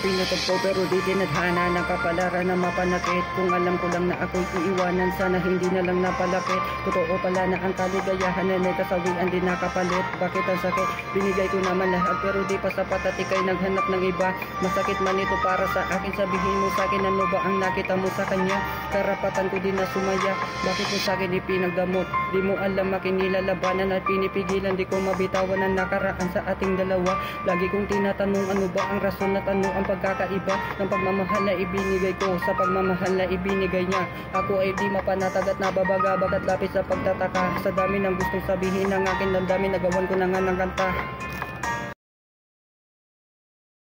Pinutok ko pero di tinadhana ng kapalaran na mapanakit. Kung alam ko lang na ako'y iiwanan, sana hindi na lang napalapit. Totoo pala na ang kaligayahan na may kasawian din nakapalit. Bakit ang sakit? Binigay ko naman lahat pero di pa sapat at ika'y naghanap ng iba. Masakit man ito para sa akin, sabihin mo sa akin ano ba ang nakita mo sa kanya. Karapatan ko din na sumaya, bakit mo sa akin ipinagdamot? Di mo alam aking nilalabanan at pinipigilan, di ko mabitawan ang nakaraan sa ating dalawa. Lagi kong tinatanong ano ba ang rason at ano ang pagkakaiba ng pagmamahal na ibinigay ko sa pagmamahal na ibinigay niya. Ako ay di mapanatag at nababagabag at lapis sa pagtataka. Sa dami ng gustong sabihin ng akin damdamin, nagawan ko na nga ng kanta.